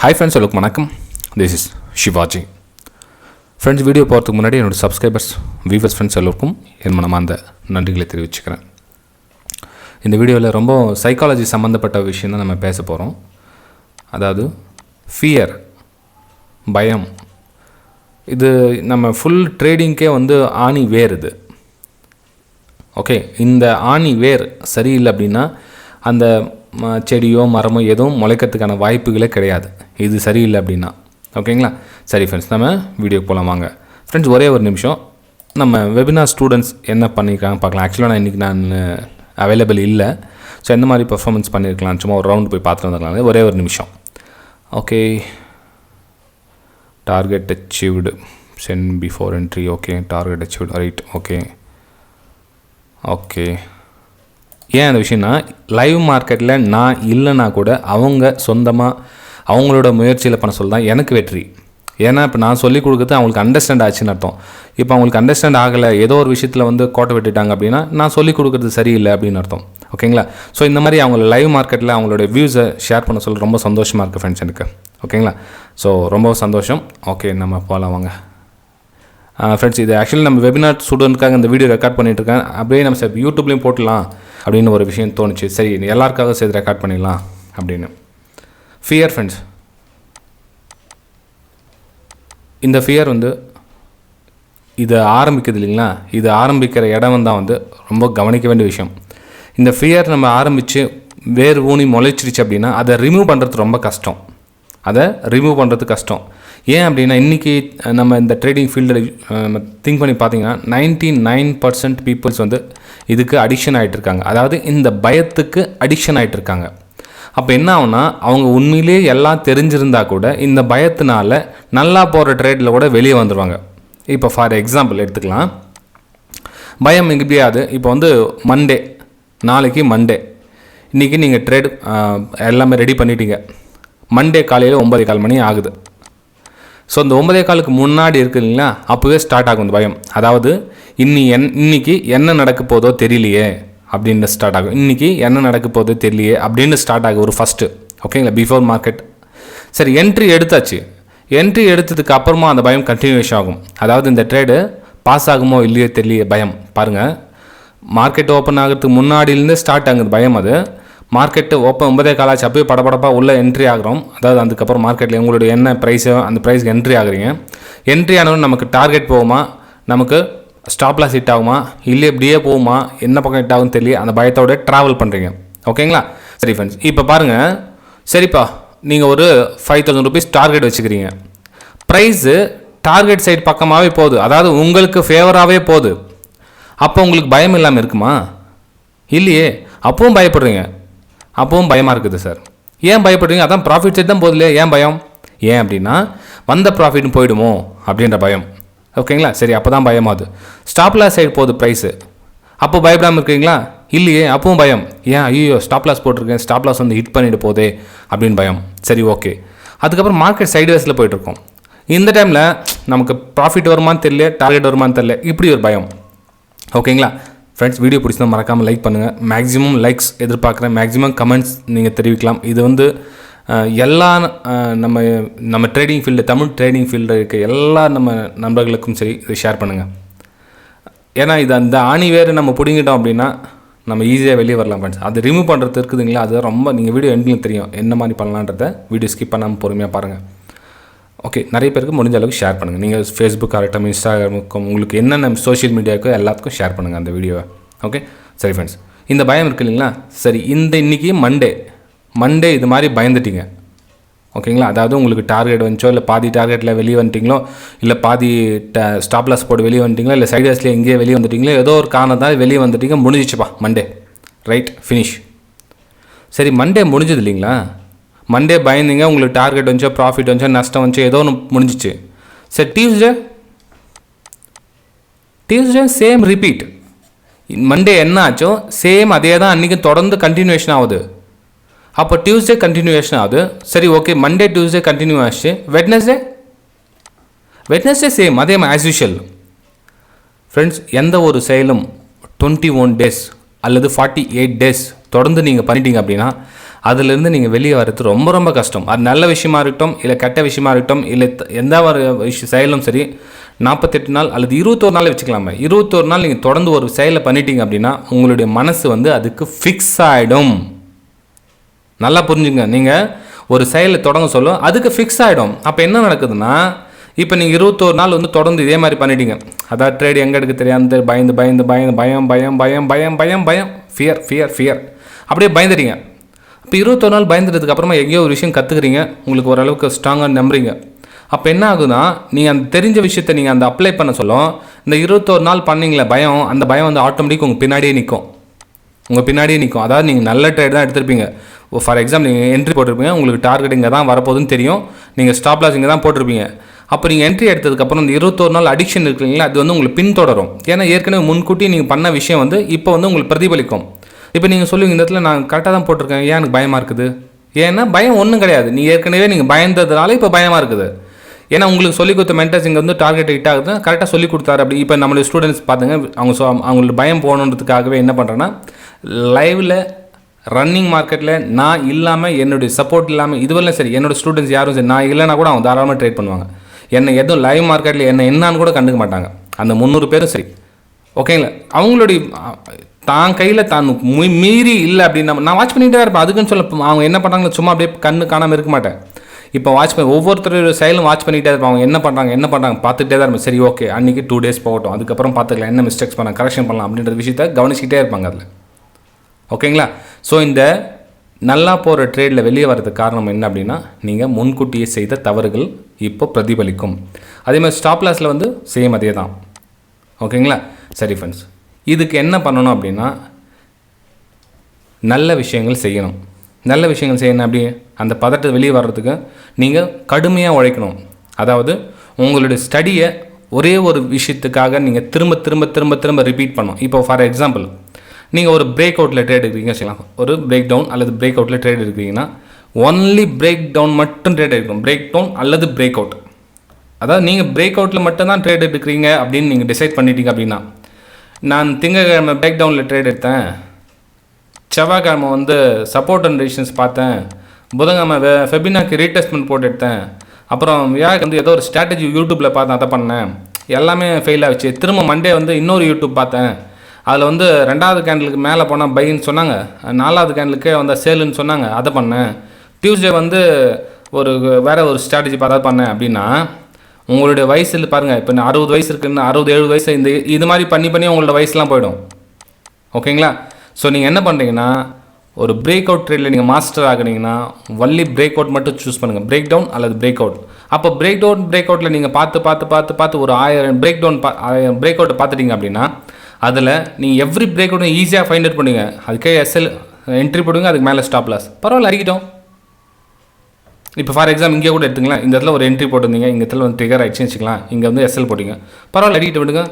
Hi friends, welcome. வணக்கம். This is Sivaji. Friends, video போகிறதுக்கு முன்னாடி என்னோடய சப்ஸ்கிரைபர்ஸ், வியூவர்ஸ், ஃப்ரெண்ட்ஸ் எல்லோருக்கும் என் மனமார்ந்த நன்றிகளை தெரிவிச்சுக்கிறேன். இந்த வீடியோவில் ரொம்ப சைக்காலஜி சம்மந்தப்பட்ட விஷயம் தான் நம்ம பேச போகிறோம். அதாவது ஃபியர், பயம். இது நம்ம ஃபுல் ட்ரேடிங்க்கே ஆணி வேர். இது ஓகே. இந்த ஆணி வேர் சரியில்லை அப்படின்னா அந்த செடியோ மரமோ எதுவும் முளைக்கிறதுக்கான வாய்ப்புகளே கிடையாது. இது சரியில்லை அப்படின்னா. ஓகேங்களா? சரி ஃப்ரெண்ட்ஸ், நம்ம வீடியோக்கு போகலாம் வாங்க. ஃப்ரெண்ட்ஸ், ஒரே ஒரு நிமிஷம். நம்ம வெபினார் ஸ்டூடெண்ட்ஸ் என்ன பண்ணியிருக்காங்க பார்க்கலாம். ஆக்சுவலாக இன்றைக்கி நான் அவைலபிள் இல்லை. ஸோ எந்த மாதிரி பர்ஃபார்மன்ஸ் பண்ணியிருக்கலாம், சும்மா ஒரு ரவுண்ட் போய் பார்த்துட்டு வந்துருக்கலாம். ஒரே ஒரு நிமிஷம். Okay. Target achieved, sent before entry. Okay, target achieved, right. Okay okay. ஏன் அந்த விஷயம்னா, லைவ் மார்க்கெட்டில் நான் இல்லைனா கூட அவங்க சொந்தமாக அவங்களோட முயற்சியில் பண்ண சொல்ல தான் எனக்கு வெற்றி. ஏன்னா இப்போ நான் சொல்லிக் கொடுக்குறது அவங்களுக்கு அண்டர்ஸ்டாண்ட் ஆச்சுன்னு அர்த்தம். இப்போ அவங்களுக்கு அண்டர்ஸ்டாண்ட் ஆகலை, ஏதோ ஒரு விஷயத்தில் கோட்டை விட்டுட்டாங்க அப்படின்னா நான் சொல்லிக் கொடுக்குறது சரியில்லை அப்படின்னு அர்த்தம். ஓகேங்களா? ஸோ இந்த மாதிரி அவங்கள லைவ் மார்க்கெட்டில் அவங்களோட வியூஸை ஷேர் பண்ண சொல்ல ரொம்ப சந்தோஷமாக இருக்குது ஃப்ரெண்ட்ஸ் எனக்கு. ஓகேங்களா? ஸோ ரொம்ப சந்தோஷம். ஓகே, நம்ம போகலாம் வாங்க. ஃப்ரெண்ட்ஸ், இது ஆக்சுவலி நம்ம வெபினார் ஸ்டூடெண்ட்காக இந்த வீடியோ ரெக்கார்ட் பண்ணிகிட்ருக்கேன். அப்படியே நம்ம சார் யூடியூப்லேயும் போட்டலாம் அப்படின்னு ஒரு விஷயம் தோணுச்சு. சரி, எல்லாருக்காக சேர்த்து ரெக்கார்ட் பண்ணிடலாம் அப்படின்னு. ஃபியர் ஃப்ரெண்ட்ஸ், இந்த ஃபியர் இது ஆரம்பிக்குது இல்லைங்களா? இது ஆரம்பிக்கிற இடம் தான் ரொம்ப கவனிக்க வேண்டிய விஷயம். இந்த ஃபியர் நம்ம ஆரம்பித்து வேறு ஊனி முளைச்சிருச்சு அப்படின்னா அதை ரிமூவ் பண்ணுறது ரொம்ப கஷ்டம். ஏன் அப்படின்னா, இன்றைக்கி நம்ம இந்த ட்ரேடிங் ஃபீல்டில் திங்க் பண்ணி பார்த்தீங்கன்னா 99% பீப்புள்ஸ் இதுக்கு அடிக்ஷன் ஆகிட்டுருக்காங்க. அதாவது இந்த பயத்துக்கு அடிக்ஷன் ஆகிட்டுருக்காங்க. அப்போ என்ன ஆகுனா, அவங்க உண்மையிலே எல்லாம் தெரிஞ்சிருந்தால் கூட இந்த பயத்தினால நல்லா போகிற ட்ரேடில் கூட வெளியே வந்துடுவாங்க. இப்போ ஃபார் எக்ஸாம்பிள் எடுத்துக்கலாம். பயம் எப்படியாது, இப்போ மண்டே, நாளைக்கு மண்டே, இன்றைக்கி நீங்கள் ட்ரேட் எல்லாமே ரெடி பண்ணிட்டீங்க. மண்டே காலையில் 9:15 மணி ஆகுது. ஸோ இந்த 9:15க்கு முன்னாடி இருக்குது இல்லைங்களா, அப்போவே ஸ்டார்ட் ஆகும் இந்த பயம். அதாவது இன்னைக்கு என்ன நடக்க போதோ தெரியலையே அப்படின்னு ஸ்டார்ட் ஆகும். இன்றைக்கி என்ன நடக்க போதோ தெரியலையே அப்படின்னு ஸ்டார்ட் ஆகும் ஒரு ஃபஸ்ட்டு. ஓகேங்களா? Before market. சரி, என்ட்ரி எடுத்தாச்சு. என்ட்ரி எடுத்ததுக்கு அப்புறமா அந்த பயம் கண்டினியூஷன் ஆகும். அதாவது இந்த ட்ரேடு பாஸ் ஆகுமோ இல்லையோ தெரியலையே பயம். பாருங்கள், மார்க்கெட் ஓப்பன் ஆகிறதுக்கு முன்னாடியிலேருந்து ஸ்டார்ட் ஆகுது பயம். அது மார்க்கெட்டு ஓப்பன் 9:15 அப்போயே படப்படப்பாக உள்ளே என்ட்ரி ஆகிறோம். அதாவது அதுக்கப்புறம் மார்க்கெட்டில் உங்களுடைய என்ன ப்ரைஸோ அந்த ப்ரைஸ்க்கு என்ட்ரி ஆகுறீங்க. என்ட்ரி ஆனவொன்னு நமக்கு டார்கெட் போகுமா, நமக்கு ஸ்டாப் லாஸ் ஹிட் ஆகுமா, இல்லை இப்படியே போகுமா, என்ன பக்கம் ஹிட் ஆகும்னு தெரியல, அந்த பயத்தோட ட்ராவல் பண்ணுறீங்க. ஓகேங்களா? சரி ஃப்ரெண்ட்ஸ், இப்போ பாருங்கள். சரிப்பா, நீங்கள் ஒரு 5,000 rupees டார்கெட் வச்சுக்கிறீங்க. ப்ரைஸு டார்கெட் சைடு பக்கமாகவே போகுது, அதாவது உங்களுக்கு ஃபேவராகவே போகுது. அப்போ உங்களுக்கு பயம் இல்லாமல் இருக்குமா? இல்லையே. அப்பவும் பயப்படுறீங்க, அப்பவும் பயமாக இருக்குது சார். ஏன் பயப்படுறீங்க? அதான் ப்ராஃபிட் சைட் தான் போகுது இல்லையா, ஏன் பயம்? ஏன் அப்படின்னா, வந்த ப்ராஃபிட்னு போயிடுமோ அப்படின்ற பயம். ஓகேங்களா? சரி, அப்போ தான் பயமாகுது. ஸ்டாப் லாஸ் சைடு போகுது ப்ரைஸு, அப்போ பயப்படாமல் இருக்கீங்களா? இல்லையே, அப்பவும் பயம். ஏன்? ஐயோ, ஸ்டாப் லாஸ் போட்டிருக்கேன், ஸ்டாப் லாஸ் ஹிட் பண்ணிட்டு போதே அப்படின்னு பயம். சரி, ஓகே. அதுக்கப்புறம் மார்க்கெட் சைட்வேஸில் போயிட்டுருக்கோம். இந்த டைமில் நமக்கு ப்ராஃபிட் வருமானு தெரியல, டார்கெட் வருமானு தெரியல, இப்படி ஒரு பயம். ஓகேங்களா? ஃப்ரெண்ட்ஸ், வீடியோ பிடிச்சா மறக்காமல் லைக் பண்ணுங்கள். மேக்ஸிமம் லைக்ஸ் எதிர்பார்க்குறேன். மேக்ஸிமம் கமெண்ட்ஸ் நீங்கள் தெரிவிக்கலாம். இது எல்லா நம்ம ட்ரேடிங் ஃபீல்டு, தமிழ் ட்ரேடிங் ஃபீல்டில் இருக்க எல்லா நம்ம நண்பர்களுக்கும் சரி இதை ஷேர் பண்ணுங்கள். ஏன்னா இது அந்த ஆணி வேறு நம்ம பிடிங்கிட்டோம் அப்படின்னா நம்ம ஈஸியாக வெளியே வரலாம் ஃப்ரெண்ட்ஸ். அது ரிமூவ் பண்ணுறது இருக்குதுங்களா, அது ரொம்ப நீங்கள் வீடியோ எண்டில் தெரியும் என்ன மாதிரி பண்ணலான்றதை. வீடியோ ஸ்கிப் பண்ணாமல் பொறுமையாக பாருங்கள். ஓகே, நிறைய பேருக்கு முடிஞ்ச அளவுக்கு ஷேர் பண்ணுங்கள். நீங்கள் ஃபேஸ்புக் ஆகட்டும், இன்ஸ்டாகிராமுக்கும், உங்களுக்கு என்னென்ன சோஷியல் மீடியாவுக்கு எல்லாத்துக்கும் ஷேர் பண்ணுங்கள் அந்த வீடியோவை. ஓகே, சரி ஃப்ரெண்ட்ஸ், இந்த பயம் இருக்குது இல்லைங்களா? சரி, இன்றைக்கி மண்டே இது மாதிரி பயந்துட்டீங்க. ஓகேங்களா? அதாவது உங்களுக்கு டார்கெட் வந்துச்சோ, இல்லை பாதி டார்கெட்டில் வெளியே வந்துட்டிங்களோ, இல்லை பாதி ஸ்டாப் லாஸ் போட்டு வெளியே வந்துட்டிங்களோ, இல்லை சைட்வேஸில் எங்கேயே வெளியே வந்துட்டிங்களோ, ஏதோ ஒரு காரணத்தால் வெளியே வந்துட்டீங்க. முடிஞ்சிச்சுப்பா மண்டே, ரைட், ஃபினிஷ். சரி, மண்டே முடிஞ்சது இல்லைங்களா? மண்டே பயந்தீங்க, உங்களுக்கு டார்கெட் வந்துச்சோ, ப்ராஃபிட் வந்துச்சோ, நஷ்டம் வந்துச்சோ, ஏதோ ஒன்று முடிஞ்சிச்சு. சரி, டியூஸ்டே சேம் ரிப்பீட். மண்டே என்ன ஆச்சோ சேம் அதே தான் அன்றைக்கும் தொடர்ந்து கண்டினியூஷன் ஆகுது. அப்போ டியூஸ்டே கண்டினியூஷன் ஆகுது. சரி, ஓகே, மண்டே டியூஸ்டே கண்டினியூ ஆச்சு. வெட்னஸ்டே சேம் அதே மாதிரி ஆஸ் யூஷுவல். ஃப்ரெண்ட்ஸ், எந்த ஒரு செயலும் 21 days அல்லது 48 days தொடர்ந்து நீங்கள் பண்ணிட்டீங்க அப்படின்னா அதுலேருந்து நீங்கள் வெளியே வர்றது ரொம்ப ரொம்ப கஷ்டம். அது நல்ல விஷயமா இருக்கட்டும், இல்லை கெட்ட விஷயமா இருக்கட்டும், இல்லை எந்த ஒரு செயலும் சரி, 48 நாள் அல்லது 21 நாள் வச்சுக்கலாமே, 21 நாள் நீங்கள் தொடர்ந்து ஒரு செயலை பண்ணிட்டீங்க அப்படின்னா உங்களுடைய மனசு வந்து அதுக்கு ஃபிக்ஸ் ஆகிடும். நல்லா புரிஞ்சுங்க. நீங்கள் ஒரு செயலை தொடங்க சொல்லும், அதுக்கு ஃபிக்ஸ் ஆகிடும். அப்போ என்ன நடக்குதுன்னா, இப்போ நீங்கள் 21 நாள் வந்து தொடர்ந்து இதே மாதிரி பண்ணிட்டீங்க. அதாவது ட்ரேட் எங்கே எடுக்க தெரியாமல் பயந்து பயந்து பயந்து பயம் பயம் பயம் பயம் பயம் பயம் ஃபியர் ஃபியர் ஃபியர் அப்படியே பயந்துறீங்க. இப்போ 21 நாள் பயந்துறதுக்கு அப்புறமா எங்கேயோ ஒரு விஷயம் கற்றுக்குறீங்க, உங்களுக்கு ஓரளவுக்கு ஸ்ட்ராங்காக நம்புறீங்க. அப்போ என்ன ஆகுதுன்னா, நீங்கள் அந்த தெரிஞ்ச விஷயத்தை நீங்கள் அந்த அப்ளை பண்ண சொல்லும், இந்த 21 நாள் பண்ணிங்களே பயம், அந்த பயம் வந்து ஆட்டோமேட்டிக் உங்கள் பின்னாடியே நிற்கும். அதாவது நீங்கள் நல்ல ட்ரேட் தான் எடுத்திருப்பீங்க. ஃபார் எக்ஸாம்பிள் நீங்கள் என்ட்ரி போட்டிருப்பீங்க, உங்களுக்கு டார்கெட் இங்கே தான் வரப்போகுதுன்னு தெரியும், நீங்கள் ஸ்டாப் லாஸ் இங்கே தான் போட்டிருப்பீங்க. அப்போ நீங்கள் என்ட்ரி எடுத்ததுக்கப்புறம் இந்த 21 நாள் அடிக்ஷன் இருக்குங்களா, அது வந்து உங்களுக்கு பின்தொடரும். ஏன்னா ஏற்கனவே முன்கூட்டி நீங்கள் பண்ண விஷயம் வந்து இப்போ வந்து உங்களுக்கு பிரதிபலிக்கும். இப்போ நீங்கள் சொல்லுவீங்க, இந்த இடத்துல நான் கரெக்டாக தான் போட்டிருக்கேன், ஏன் எனக்கு பயமாக இருக்குது? ஏன்னா பயம் ஒன்றும் கிடையாது, ஏற்கனவே நீங்கள் பயந்ததுனால இப்போ பயமாக இருக்குது. ஏன்னா உங்களுக்கு சொல்லிக் கொடுத்த மென்டர்ஸ் இங்கே வந்து டார்கெட் ஹிட் ஆகுது, கரெக்டாக சொல்லிக் கொடுத்தாரு. அப்படி இப்போ நம்மளுடைய ஸ்டூடெண்ட்ஸ் பார்த்துங்க, அவங்களுக்கு பயம் போகணுன்றதுக்காகவே என்ன பண்ணுறேன்னா, லைவில் ரன்னிங் மார்க்கெட்டில் நான் இல்லாமல், என்னுடைய சப்போர்ட் இல்லாமல், இதுவெல்லாம் சரி, என்னோடய ஸ்டூடெண்ட்ஸ் யாரும் சரி, நான் இல்லைனா கூட அவங்க தாராளமாக ட்ரேட் பண்ணுவாங்க. என்னை எதுவும் லைவ் மார்க்கெட்டில் என்னான்னு கூட கண்டுக்க மாட்டாங்க, அந்த 300 பேரும் சரி. ஓகேங்களா? அவங்களுடைய தான் கையில் தான் மீறி இல்லை அப்படின்னு நான் வாட்ச் பண்ணிகிட்டே தான் இருப்பேன். அதுக்குன்னு சொல்ல அவங்க என்ன பண்ணுறாங்களோ சும்மா அப்படியே கண்ணு காணாமல் இருக்க மாட்டேன். இப்போ வாட்ச் பண்ணி ஒவ்வொருத்தரோட செயலும் வாட்ச் பண்ணிகிட்டே இருப்பேன். அவங்க என்ன பண்ணுறாங்க பார்த்துட்டே தான் இருப்பேன். சரி, ஓகே, அன்றைக்கி 2 டேஸ் போகட்டும், அதுக்கப்புறம் பார்த்துக்கலாம், என்ன மிஸ்டேக்ஸ் பண்ணலாம், கரெக்ஷன் பண்ணலாம் அப்படின்ற விஷயத்தை கவனிச்சிக்கிட்டே இருப்பாங்க அதில். ஓகேங்களா? ஸோ இந்த நல்லா போகிற ட்ரேடில் வெளியே வரதுக்கு காரணம் என்ன அப்படின்னா, நீங்கள் முன்கூட்டியே செய்த தவறுகள் இப்போ பிரதிபலிக்கும். அதே மாதிரி ஸ்டாப் லாஸில் வந்து சேம் அதே தான். ஓகேங்களா? சரி ஃப்ரெண்ட்ஸ், இதுக்கு என்ன பண்ணணும் அப்படின்னா, நல்ல விஷயங்கள் செய்யணும். அப்படி அந்த பதட்டத்தை வெளியே வர்றதுக்கு நீங்கள் கடுமையாக உழைக்கணும். அதாவது உங்களுடைய ஸ்டடியை ஒரே ஒரு விஷயத்துக்காக நீங்கள் திரும்ப திரும்ப திரும்ப திரும்ப ரிப்பீட் பண்ணணும். இப்போ ஃபார் எக்ஸாம்பிள், நீங்கள் ஒரு பிரேக் அவுட்டில் ட்ரேட் எடுக்கிறீங்க வச்சுக்கலாம், ஒரு பிரேக் டவுன் அல்லது பிரேக் அவுட்டில் ட்ரேட் எடுக்கிறீங்கன்னா, ஒன்லி பிரேக் டவுன் மட்டும் ட்ரேட் எடுக்கணும். பிரேக் டவுன் அல்லது பிரேக் அவுட். அதாவது நீங்கள் பிரேக் அவுட்டில் மட்டும்தான் ட்ரேட் எடுக்கிறீங்க அப்படின்னு நீங்கள் டிசைட் பண்ணிட்டீங்க அப்படின்னா, நான் திங்கக்கிழமை பிரேக் டவுனில் ட்ரேட் எடுத்தேன், செவ்வாய்க்கிழமை வந்து சப்போர்ட் அண்ட் ரெசிஸ்டன்ஸ் பார்த்தேன், புதன்கிழமை ஃபெபினாக்கு ரீடெஸ்ட்மெண்ட் போட்டு எடுத்தேன், அப்புறம் வியாழக்கு வந்து ஏதோ ஒரு ஸ்ட்ராட்டஜி யூடியூப்பில் பார்த்தேன், அதை பண்ணேன், எல்லாமே ஃபெயில் ஆகிடுச்சு. திரும்ப மண்டே வந்து இன்னொரு யூடியூப் பார்த்தேன், அதில் வந்து 2வது கேண்டலுக்கு மேலே போனால் பைன்னு சொன்னாங்க, 4வது கேண்டலுக்கே வந்து சேலுன்னு சொன்னாங்க, அதை பண்ணேன். டியூஸ்டே வந்து வேறு ஒரு ஸ்ட்ராட்டஜி பார்த்தா பண்ணேன். அப்படின்னா உங்களுடைய வயசில் பாருங்கள், இப்போ 60 வயசு இருக்குன்னு 67 வயசு இது மாதிரி பண்ணி உங்களோட வயசுலாம் போயிடும். ஓகேங்களா? ஸோ நீங்கள் என்ன பண்ணுறீங்கன்னா, ஒரு பிரேக் அவுட் ட்ரேடில் நீங்கள் மாஸ்டர் ஆகுனீங்கன்னா ஒன்லி பிரேக் அவுட் மட்டும் சூஸ் பண்ணுங்கள், பிரேக் டவுன் அல்லது பிரேக் அவுட். அப்போ பிரேக் அவுட்டில் நீங்கள் பார்த்து ஒரு 1000 பிரேக் அவுட்டை பார்த்துட்டீங்க அப்படின்னா, அதில் நீங்கள் எவ்ரி பிரேக் அவுட்டும் ஈஸியாக ஃபைண்ட் அவுட் பண்ணுவீங்க. அதுக்கே எஸ்எல் என்ட்ரி போடுவீங்க, அதுக்கு மேலே ஸ்டாப் லாஸ். பரவாயில்ல, அடிக்கிட்டோம். இப்போ ஃபார் எக்ஸாம்பிள் இங்கே கூட எடுத்துக்கலாம், இந்த இடத்துல ஒரு என்ட்ரி போட்டிருந்தீங்க, இங்கே இடத்துல வந்து ட்ரிகர் ஆகிடுச்சுன்னு வச்சுக்கலாம், இங்கே வந்து எஸ்எல் போட்டிங்க, பரவாயில்ல, அடிக்கிட்டு விடுங்க.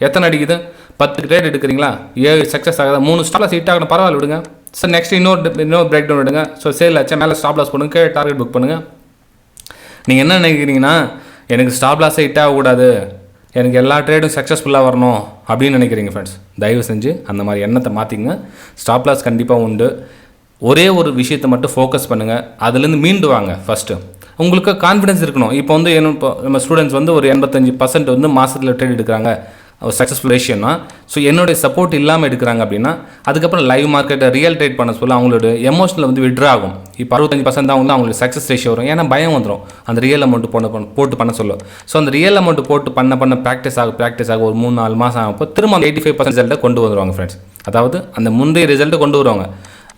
எத்தனை அடிக்குது? 10 ட்ரேட் எடுக்கிறீங்களா, 7 சக்ஸஸ் ஆகுது, 3 ஸ்டாப் லாஸ் ஹிட் ஆகணும், பரவாயில்ல விடுங்க. சார் நெக்ஸ்ட் இன்னொரு பிரேக் டவுன் விடுங்க. ஸோ சேல் ஆச்சா, மேலே ஸ்டாப் லாஸ் பண்ணுங்க, டார்கெட் புக் பண்ணுங்கள். நீங்கள் என்ன நினைக்கிறீங்கன்னா, எனக்கு ஸ்டாப் லாஸே ஹிட் ஆகக்கூடாது, எனக்கு எல்லா ட்ரேடும் சக்ஸஸ்ஃபுல்லாக வரணும் அப்படின்னு நினைக்கிறீங்க. ஃப்ரெண்ட்ஸ், தயவு செஞ்சு அந்த மாதிரி எண்ணத்தை மாற்றிங்க. ஸ்டாப் லாஸ் கண்டிப்பாக உண்டு. ஒரே ஒரு விஷயத்தை மட்டும் ஃபோக்கஸ் பண்ணுங்கள், அதுலேருந்து மீண்டு வாங்க. ஃபஸ்ட்டு உங்களுக்கு கான்ஃபிடன்ஸ் இருக்கணும். இப்போ வந்து நம்ம ஸ்டூடெண்ட்ஸ் வந்து ஒரு 85% வந்து மாதத்தில் ட்ரேட் எடுக்கிறாங்க, ஒரு சக்ஸஸ்ஃபுல் ரேஷியோனா. ஸோ என்னுடைய சப்போர்ட் இல்லாமல் எடுக்கிறாங்க அப்படின்னா, அதுக்கப்புறம் லைவ் மார்க்கெட்டை ரியல் ட்ரேட் பண்ண சொல்ல அவங்களோட எமோஷனில் வந்து விட்ரா ஆகும். இப்போ 65% தான் வந்து அவங்களுக்கு சக்ஸஸ் ரேஷியோ வரும். ஏன்னா பயம் வந்துடும், அந்த ரியல் அமௌண்ட் போட்டு பண்ண சொல்லும். ஸோ அந்த ரியல் அமௌண்ட் போட்டு பண்ண ப்ராக்டிஸ் ஆக ஒரு 3-4 மாதம் ஆகும், திரும்ப 85% ரிசல்ட்டை கொண்டு வந்துடுவாங்க. ஃப்ரெண்ட்ஸ், அதாவது அந்த முந்தைய ரிசல்ட்டை கொண்டு வருவாங்க.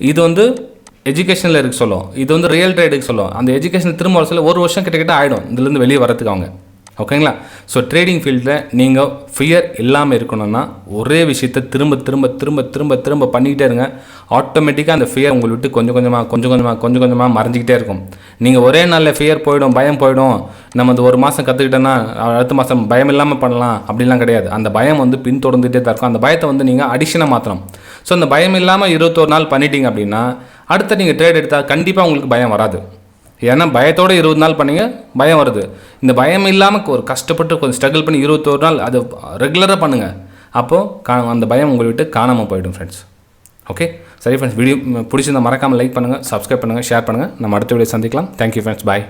இது வந்து எஜுகேஷனில் இருக்க சொல்லும், இது வந்து ரியல் ட்ரேடுக்கு சொல்லும். அந்த எஜுகேஷன் திரும்ப வர சொல்ல 1 வருஷம் கிட்ட ஆகிடும் இதுலேருந்து வெளியே வரதுக்கு அவங்க. ஓகேங்களா? ஸோ ட்ரேடிங் ஃபீல்டில் நீங்கள் ஃபியர் இல்லாமல் இருக்கணும்னா ஒரே விஷயத்தை திரும்ப திரும்ப திரும்ப திரும்ப திரும்ப பண்ணிக்கிட்டே இருங்க. ஆட்டோமேட்டிக்காக அந்த ஃபியர் உங்களை விட்டு கொஞ்சம் கொஞ்சமாக மறைஞ்சிக்கிட்டே இருக்கும். நீங்கள் ஒரே நாளில் ஃபியர் போயிடும், பயம் போயிடும், நம்ம அந்த 1 மாதம் கற்றுக்கிட்டோன்னா அடுத்த மாதம் பயம் இல்லாமல் பண்ணலாம் அப்படிலாம் கிடையாது. அந்த பயம் வந்து பின்தொடர்ந்துகிட்டே தான் இருக்கும். அந்த பயத்தை வந்து நீங்கள் அடிஷனாக மாற்றணும். ஸோ அந்த பயம் இல்லாமல் 21 நாள் பண்ணிட்டீங்க அப்படின்னா, அடுத்த நீங்கள் ட்ரேட் எடுத்தால் கண்டிப்பாக உங்களுக்கு பயம் வராது. ஏன்னா பயத்தோடு 20 நாள் பண்ணிங்க, பயம் வருது. இந்த பயம் இல்லாமல் ஒரு கஷ்டப்பட்டு கொஞ்சம் ஸ்ட்ரகிள் பண்ணி 21 நாள் அது ரெகுலராக பண்ணுங்கள். அப்போது அந்த பயம் உங்களை விட்டு காணாமல் போயிடும். ஃப்ரெண்ட்ஸ், ஓகே, சரி ஃப்ரெண்ட்ஸ், வீடியோ பிடிச்சிருந்தா மறக்காமல் லைக் பண்ணுங்கள், சப்ஸ்கிரைப் பண்ணுங்கள், ஷேர் பண்ணுங்கள். நம்ம அடுத்த வீடியோ சந்திக்கலாம். தேங்க்யூ ஃப்ரெண்ட்ஸ், பாய்.